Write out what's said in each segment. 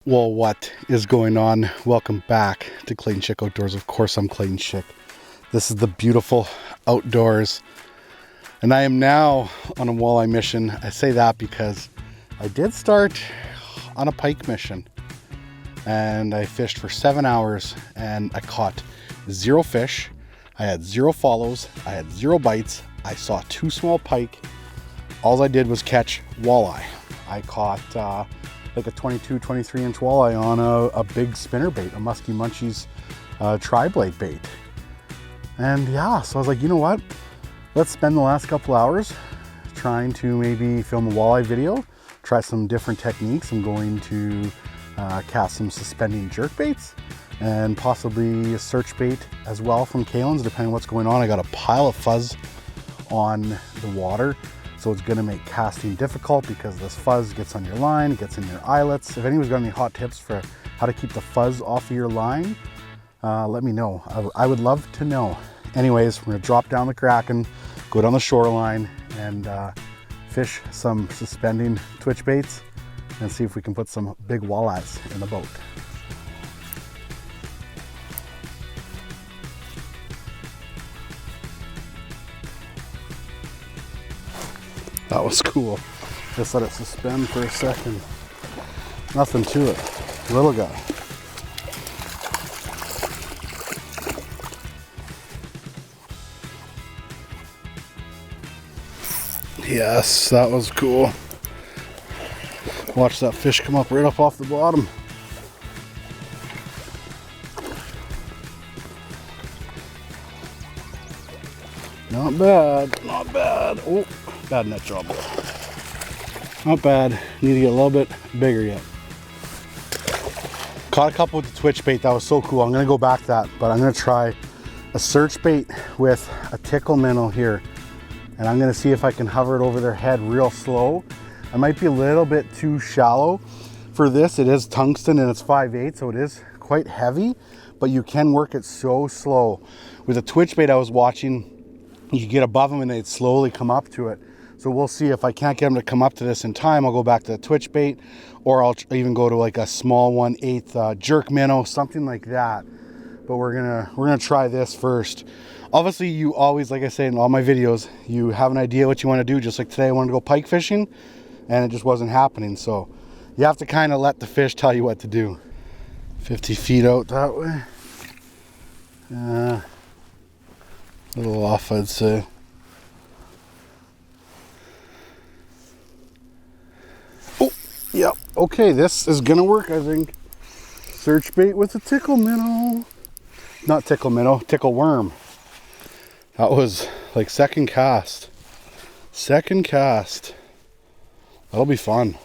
Well, what is going on? Welcome back to Clayton Schick Outdoors. Of course, I'm Clayton Schick. This is the beautiful outdoors, and I am now on a walleye mission. I say that because I did start on a pike mission, and I fished for 7 hours, and I caught 0 fish. I had 0 follows. I had 0 bites. I saw 2 small pike. All I did was catch walleye. I caught like a 22, 23 inch walleye on a big spinner bait, a Musky Munchies tri-blade bait. And yeah, so I was like, you know what? Let's spend the last couple hours trying to maybe film a walleye video, try some different techniques. I'm going to cast some suspending jerk baits and possibly a search bait as well from Kalins, depending on what's going on. I got a pile of fuzz on the water, so it's gonna make casting difficult because this fuzz gets on your line, it gets in your eyelets. If anyone's got any hot tips for how to keep the fuzz off of your line, let me know. I would love to know. Anyways, we're gonna drop down the Kraken, go down the shoreline, and fish some suspending twitch baits and see if we can put some big walleyes in the boat. That was cool. Just let it suspend for a second. Nothing to it. Little guy. Yes, that was cool. Watch that fish come up right up off the bottom. Not bad, not bad. Oh, bad net job. Not bad. Need to get a little bit bigger yet. Caught a couple with the twitch bait. That was so cool. I'm gonna go back to that, but I'm gonna try a search bait with a tickle minnow here. And I'm gonna see if I can hover it over their head real slow. I might be a little bit too shallow for this. It is tungsten and it's 5/8, so it is quite heavy, but you can work it so slow. With a twitch bait I was watching, you could get above them and they'd slowly come up to it. So we'll see. If I can't get them to come up to this in time, I'll go back to the twitch bait, or I'll even go to like a small 1/8 jerk minnow, something like that. But we're gonna try this first. Obviously, you always, like I say in all my videos, you have an idea what you want to do. Just like today, I wanted to go pike fishing, and it just wasn't happening. So you have to kind of let the fish tell you what to do. 50 feet out that way. A little off, I'd say. Oh, yep. Okay, this is gonna work, I think. Search bait with a tickle minnow. Not tickle minnow, tickle worm. That was like second cast. Second cast. That'll be fun.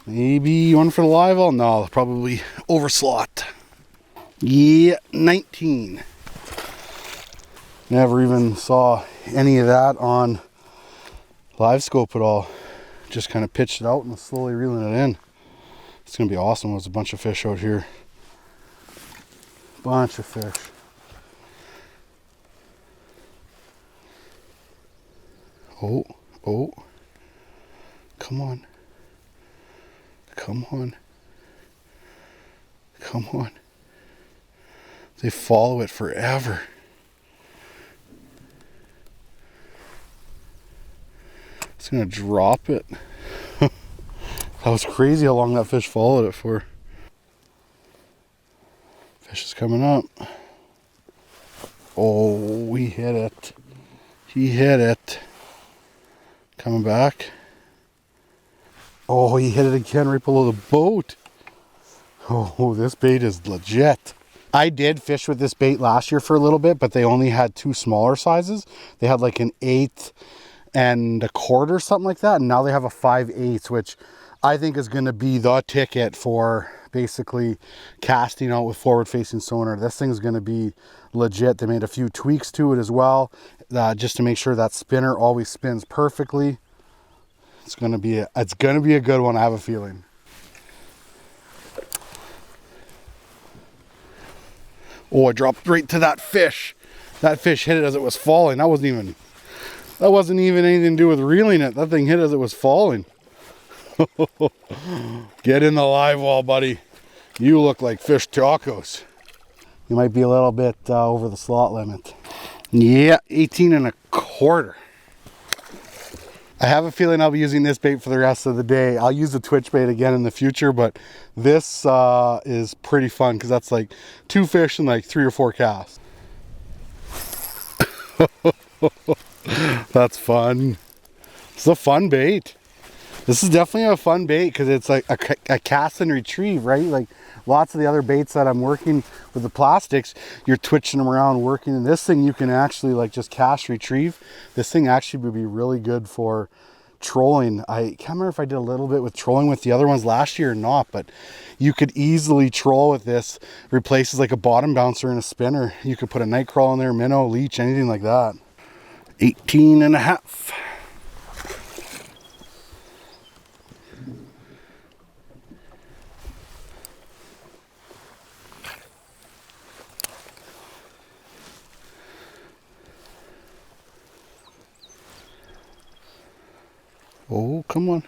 Maybe one for the live well? No, probably over slot. Yeah, 19. Never even saw any of that on Livescope at all. Just kind of pitched it out and slowly reeling it in. It's gonna be awesome. There's a bunch of fish out here. Bunch of fish. Oh, oh. Come on. Come on. Come on. They follow it forever. It's gonna drop it. That was crazy how long that fish followed it for. Fish is coming up. Oh, he hit it. He hit it. Coming back. Oh, he hit it again right below the boat. Oh, this bait is legit. I did fish with this bait last year for a little bit, but they only had 2 smaller sizes. They had like an 8 1/4, something like that. And now they have a 5/8, which I think is going to be the ticket for basically casting out with forward facing sonar. This thing's going to be legit. They made a few tweaks to it as well, just to make sure that spinner always spins perfectly. It's going to be a good one, I have a feeling. Oh, I dropped right to that fish. That fish hit it as it was falling. That wasn't even anything to do with reeling it. That thing hit as it was falling. Get in the live wall, buddy. You look like fish tacos. You might be a little bit over the slot limit. Yeah, 18 and a quarter. I have a feeling I'll be using this bait for the rest of the day. I'll use the twitch bait again in the future, but this is pretty fun because that's like 2 fish and like 3 or 4 casts. That's fun. It's a fun bait. This is definitely a fun bait because it's like a cast and retrieve, right? Like lots of the other baits that I'm working with the plastics, you're twitching them around working. And this thing you can actually like just cast retrieve. This thing actually would be really good for trolling. I can't remember if I did a little bit with trolling with the other ones last year or not, but you could easily troll with this. Replaces like a bottom bouncer and a spinner. You could put a night crawl in there, minnow, leech, anything like that. 18 and a half. Oh, come on.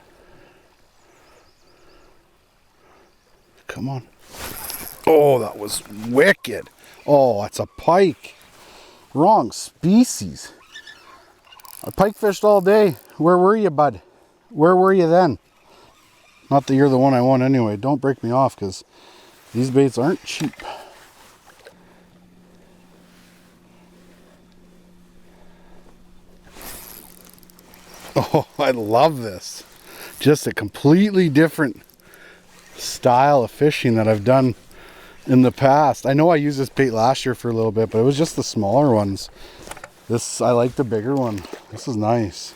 Come on. Oh, that was wicked. Oh, it's a pike. Wrong species. I pike fished all day. Where were you, bud? Where were you then? Not that you're the one I want anyway. Don't break me off because these baits aren't cheap. Oh, I love this. Just a completely different style of fishing that I've done in the past. I know I used this bait last year for a little bit, but it was just the smaller ones. This, I like the bigger one. This is nice.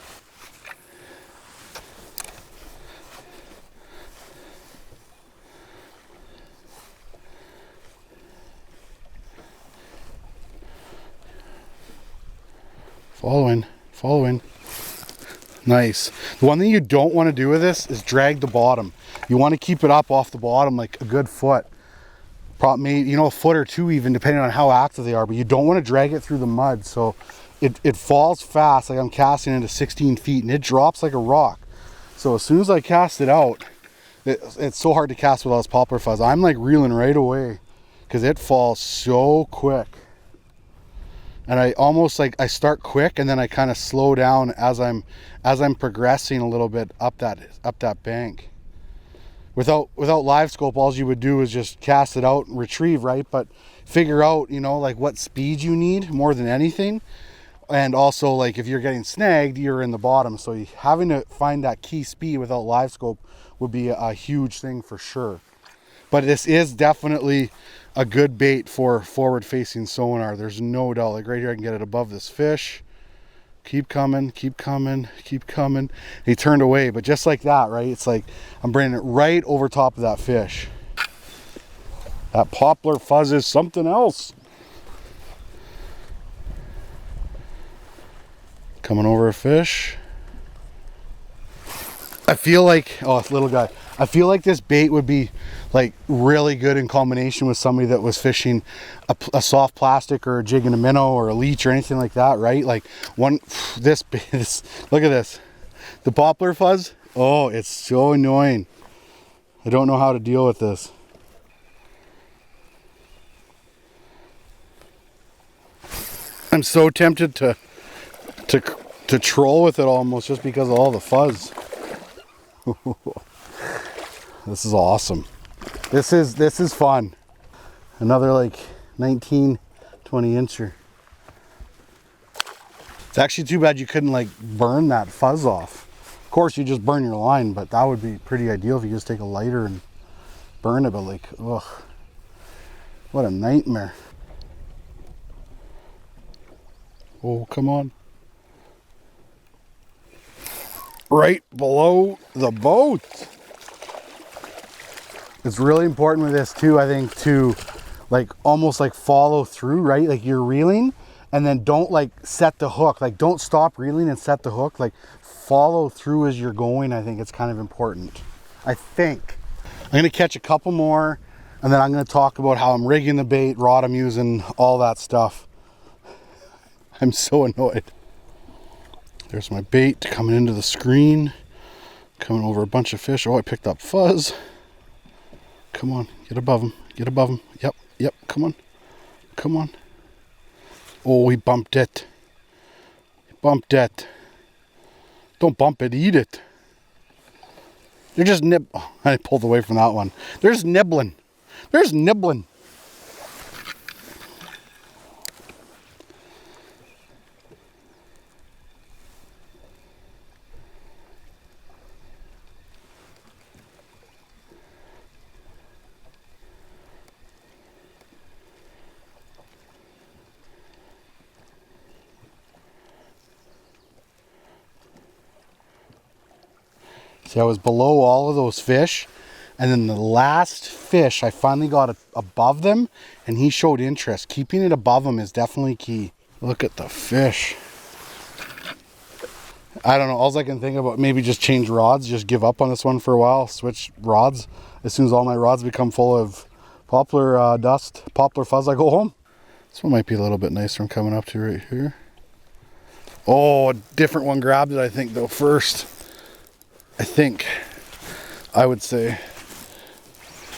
Following. Nice. The one thing you don't want to do with this is drag the bottom. You want to keep it up off the bottom like a good foot. Probably, you know, a foot or 2 even, depending on how active they are, but you don't want to drag it through the mud. So it falls fast. Like I'm casting into 16 feet and it drops like a rock. So as soon as I cast it out, it's so hard to cast with all this poplar fuzz. I'm like reeling right away because it falls so quick. And I almost like, I start quick and then I kind of slow down as I'm progressing a little bit up that bank. Without Livescope, all you would do is just cast it out and retrieve, right? But figure out, you know, like what speed you need more than anything. And also like if you're getting snagged, you're in the bottom. So having to find that key speed without Livescope would be a huge thing for sure. But this is definitely a good bait for forward facing sonar. There's no doubt. Like right here, I can get it above this fish. Keep coming, keep coming, keep coming. He turned away, but just like that, right? It's like I'm bringing it right over top of that fish. That poplar fuzz is something else. Coming over a fish. I feel like, oh, it's a little guy. I feel like this bait would be like really good in combination with somebody that was fishing a soft plastic or a jig and a minnow or a leech or anything like that, right? Like this, look at this. The poplar fuzz, oh, it's so annoying. I don't know how to deal with this. I'm so tempted to troll with it almost just because of all the fuzz. This is awesome. This is fun. Another like 19, 20 incher. It's actually too bad you couldn't like burn that fuzz off. Of course you just burn your line, but that would be pretty ideal if you just take a lighter and burn it, but like, ugh. What a nightmare. Oh, come on. Right below the boat. It's really important with this too, I think, to like almost like follow through, right? Like you're reeling and then don't like set the hook. Like don't stop reeling and set the hook. Like follow through as you're going. I think it's kind of important. I think. I'm gonna catch a couple more and then I'm gonna talk about how I'm rigging the bait, rod I'm using, all that stuff. I'm so annoyed. There's my bait coming into the screen. Coming over a bunch of fish. Oh, I picked up fuzz. Come on, get above him. Get above him. Yep, yep, come on. Come on. Oh, he bumped it. He bumped it. Don't bump it, eat it. They're just oh, I pulled away from that one. There's nibbling. There's nibbling. See, I was below all of those fish, and then the last fish, I finally got above them, and he showed interest. Keeping it above him is definitely key. Look at the fish. I don't know, all I can think about, maybe just change rods, just give up on this one for a while, switch rods. As soon as all my rods become full of poplar dust, poplar fuzz, I go home. This one might be a little bit nicer I'm coming up to right here. Oh, a different one grabbed it, I think, though, first. I would say.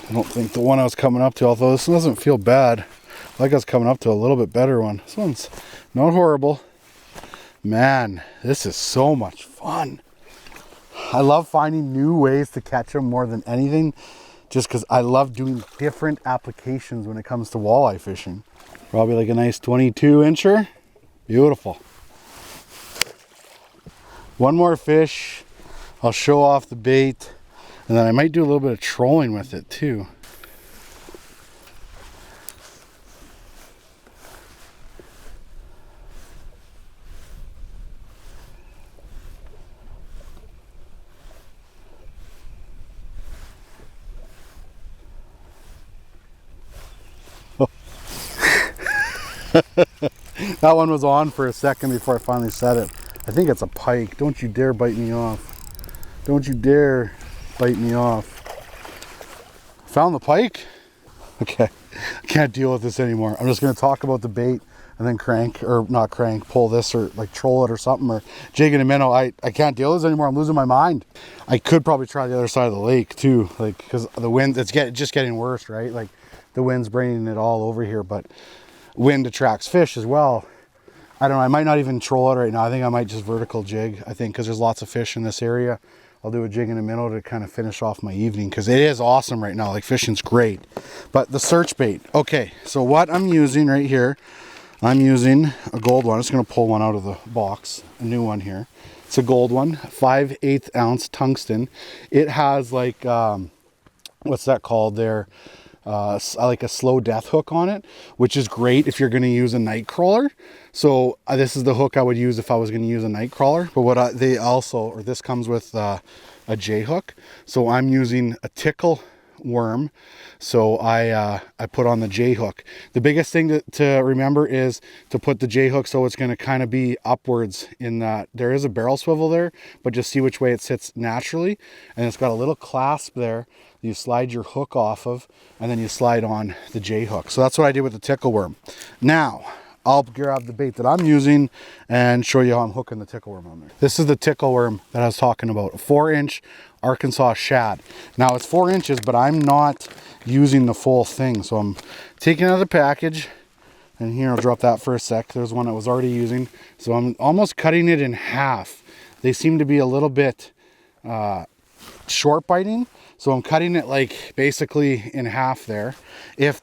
I don't think the one I was coming up to, although this one doesn't feel bad. Like I was coming up to a little bit better one. This one's not horrible. Man, this is so much fun. I love finding new ways to catch them more than anything, just because I love doing different applications when it comes to walleye fishing. Probably like a nice 22 incher. Beautiful. One more fish. I'll show off the bait, and then I might do a little bit of trolling with it too. That one was on for a second before I finally set it. I think it's a pike. Don't you dare bite me off. Don't you dare bite me off. Found the pike? Okay, I can't deal with this anymore. I'm just gonna talk about the bait and then crank, or not crank, pull this or like troll it or something, or jig in a minnow. I can't deal with this anymore. I'm losing my mind. I could probably try the other side of the lake too, like, because the wind, it's just getting worse, right? Like the wind's bringing it all over here, but wind attracts fish as well. I don't know, I might not even troll it right now. I think I might just vertical jig, I think, because there's lots of fish in this area. I'll do a jig in a minnow to kind of finish off my evening, because it is awesome right now. Like, fishing's great. But the search bait. Okay, so what I'm using right here, I'm using a gold one. I'm just going to pull one out of the box, a new one here. It's a gold one, 5/8 ounce tungsten. It has like, what's that called there? Like a slow death hook on it, which is great if you're going to use a night crawler. So this is the hook I would use if I was going to use a night crawler. But what this comes with a J hook. So I'm using a tickle worm. So I put on the J hook. The biggest thing to remember is to put the J hook so it's going to kind of be upwards in that. There is a barrel swivel there, but just see which way it sits naturally. And it's got a little clasp there. You slide your hook off of, and then you slide on the J hook. So that's what I did with the tickle worm. Now I'll grab the bait that I'm using and show you how I'm hooking the tickle worm on there. This is the tickle worm that I was talking about, a 4-inch Arkansas shad. Now it's 4 inches, but I'm not using the full thing. So I'm taking it out of the package, and here, I'll drop that for a sec. There's one I was already using. So I'm almost cutting it in half. They seem to be a little bit short biting. So I'm cutting it like basically in half there. If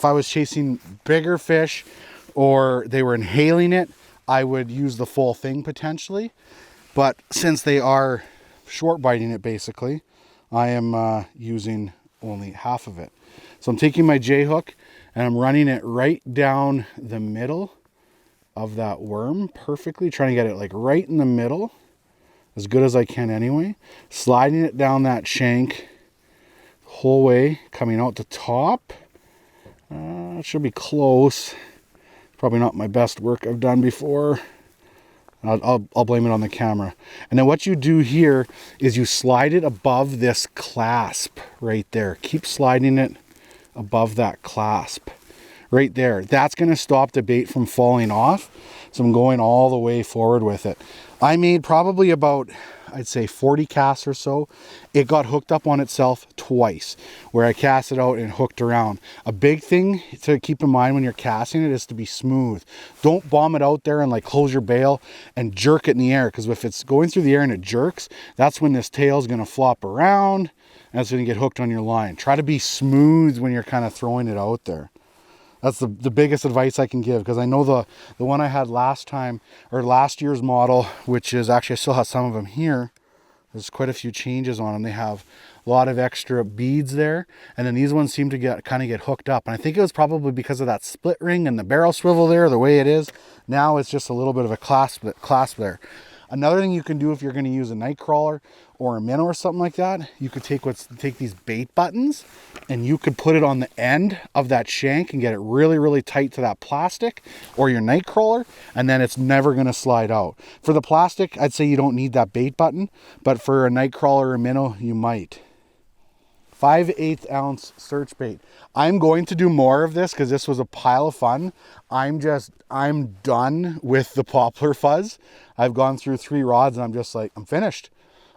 I was chasing bigger fish or they were inhaling it, I would use the full thing potentially. But since they are short biting it basically, I am using only half of it. So I'm taking my J hook and I'm running it right down the middle of that worm perfectly, trying to get it like right in the middle, as good as I can anyway. Sliding it down that shank the whole way, coming out the top. It should be close. Probably not my best work I've done before. I'll blame it on the camera. And then what you do here is you slide it above this clasp right there. Keep sliding it above that clasp right there. That's going to stop the bait from falling off. So I'm going all the way forward with it. I made probably about I'd say 40 casts or so, it got hooked up on itself twice, where I cast it out and hooked around. A big thing to keep in mind when you're casting it is to be smooth. Don't bomb it out there and like close your bail and jerk it in the air, because if it's going through the air and it jerks, that's when this tail is going to flop around and it's going to get hooked on your line. Try to be smooth when you're kind of throwing it out there. That's the biggest advice I can give, because I know the one I had last time, or last year's model, which is actually, I still have some of them here. There's quite a few changes on them. They have a lot of extra beads there, and then these ones seem to kind of get hooked up. And I think it was probably because of that split ring and the barrel swivel there, the way it is. Now it's just a little bit of a clasp there. Another thing you can do if you're going to use a night crawler or a minnow or something like that, you could take these bait buttons and you could put it on the end of that shank and get it really, really tight to that plastic or your night crawler, and then it's never going to slide out. For the plastic, I'd say you don't need that bait button, but for a night crawler or minnow, you might. 5/8 ounce search bait. I'm going to do more of this because this was a pile of fun. I'm done with the poplar fuzz. I've gone through 3 rods and I'm just like, I'm finished.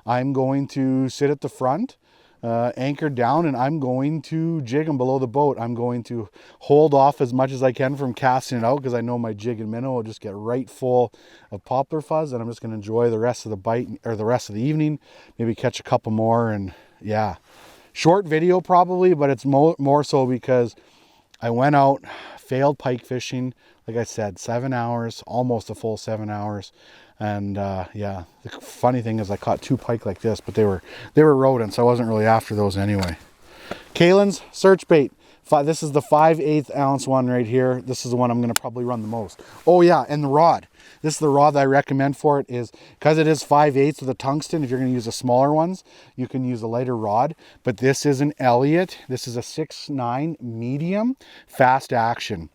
I'm going to sit at the front, anchored down, and I'm going to jig them below the boat. I'm going to hold off as much as I can from casting it out, because I know my jig and minnow will just get right full of poplar fuzz, and I'm just going to enjoy the rest of the bite, or the rest of the evening, maybe catch a couple more. And yeah, short video probably, but it's more so because I went out, failed pike fishing, like I said, 7 hours, almost a full 7 hours. And yeah, the funny thing is I caught 2 pike like this, but they were rodents, so I wasn't really after those anyway. Kalins search bait. This is the 5/8 ounce one right here. This is the one I'm going to probably run the most. Oh yeah, and the rod. This is the rod that I recommend for it, is because it is 5/8 with a tungsten. If you're going to use the smaller ones, you can use a lighter rod. But this is an Elliot. This is a 6.9 medium fast action.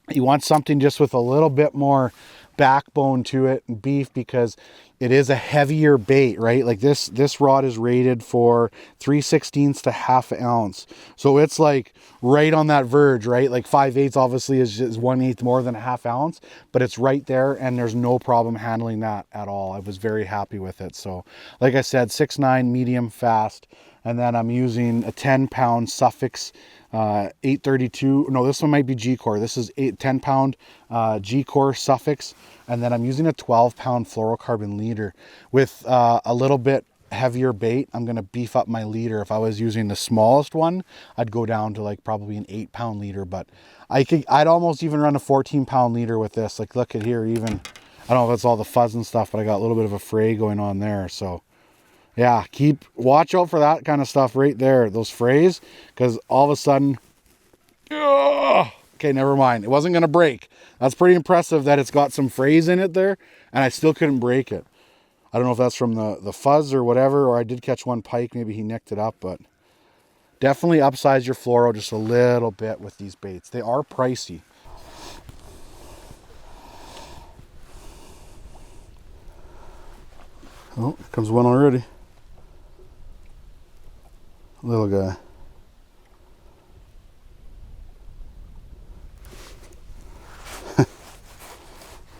You want something just with a little bit more backbone to it and beef, because it is a heavier bait, right? Like this rod is rated for 3/16 to half ounce, so it's like right on that verge, right? Like 5/8 obviously is just 1/8 more than a half ounce, but it's right there, and there's no problem handling that at all. I was very happy with it. So like I said, 6.9 medium fast, and then I'm using a 10-pound Sufix 832. No, this one might be G-Core. This is 10-pound G-Core Sufix, and then I'm using a 12-pound fluorocarbon leader with a little bit heavier bait. I'm gonna beef up my leader. If I was using the smallest one, I'd go down to like probably an 8-pound leader, but I'd almost even run a 14-pound leader with this. Like look at here, even I don't know if it's all the fuzz and stuff, but I got a little bit of a fray going on there. So yeah, watch out for that kind of stuff right there, those frays, because all of a sudden, okay, never mind. It wasn't going to break. That's pretty impressive that it's got some frays in it there, and I still couldn't break it. I don't know if that's from the fuzz or whatever, or I did catch one pike. Maybe he nicked it up, but definitely upsize your fluoro just a little bit with these baits. They are pricey. Oh, here comes one already. Little guy.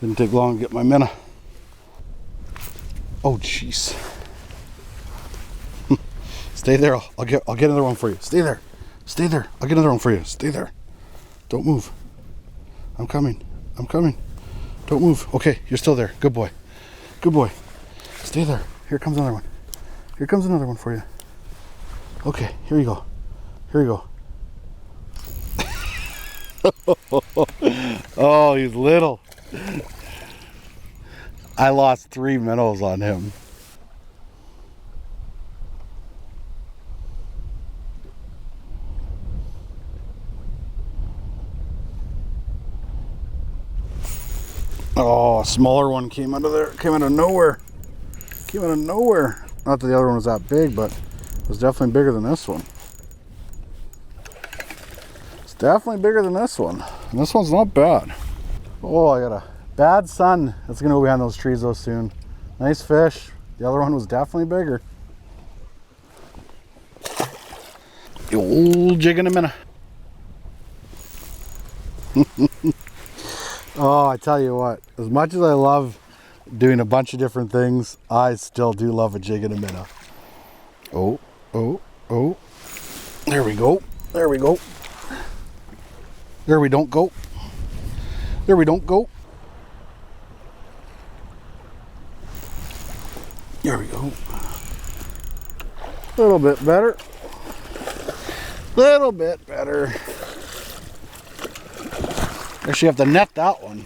Didn't take long to get my minnow. Oh jeez. Stay there. I'll get another one for you. Stay there. Stay there. I'll get another one for you. Stay there. Don't move. I'm coming. I'm coming. Don't move. Okay, you're still there. Good boy. Good boy. Stay there. Here comes another one. Here comes another one for you. Okay, here you go. Here you go. Oh, he's little. I lost 3 minnows on him. Oh, a smaller one came out of there. Came out of nowhere. Came out of nowhere. Not that the other one was that big, but it was definitely bigger than this one. It's definitely bigger than this one. And this one's not bad. Oh, I got a bad sun. That's gonna go behind those trees though soon. Nice fish. The other one was definitely bigger. The old jig in a minute. Oh, I tell you what, as much as I love doing a bunch of different things. I still do love a jig and a minnow. Oh, oh, oh. There we go. There we go. There we don't go. There we don't go. There we go. A little bit better. Little bit better. Actually have to net that one.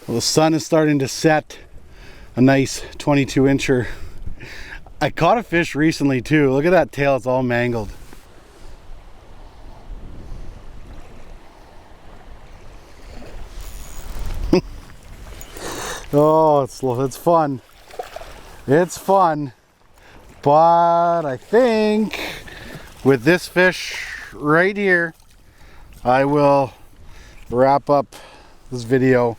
Well, the sun is starting to set. A nice 22-incher. I caught a fish recently too. Look at that tail, it's all mangled. Oh, it's fun. It's fun. But I think with this fish right here, I will wrap up this video.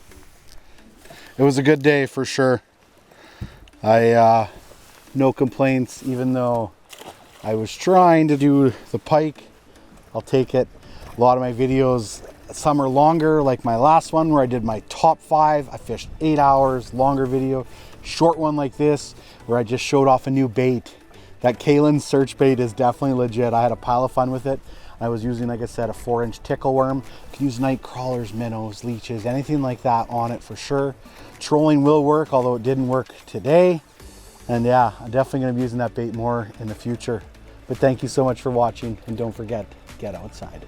It was a good day for sure. No complaints, even though I was trying to do the pike. I'll take it. A lot of my videos, some are longer, like my last one where I did my top 5. I fished 8 hours, longer video. Short one like this where I just showed off a new bait. That Kalins search bait is definitely legit. I had a pile of fun with it. I was using, like I said, a 4-inch tickle worm. You can use night crawlers, minnows, leeches, anything like that on it for sure. Trolling will work, although it didn't work today. And yeah, I'm definitely gonna be using that bait more in the future. But thank you so much for watching, and don't forget, get outside.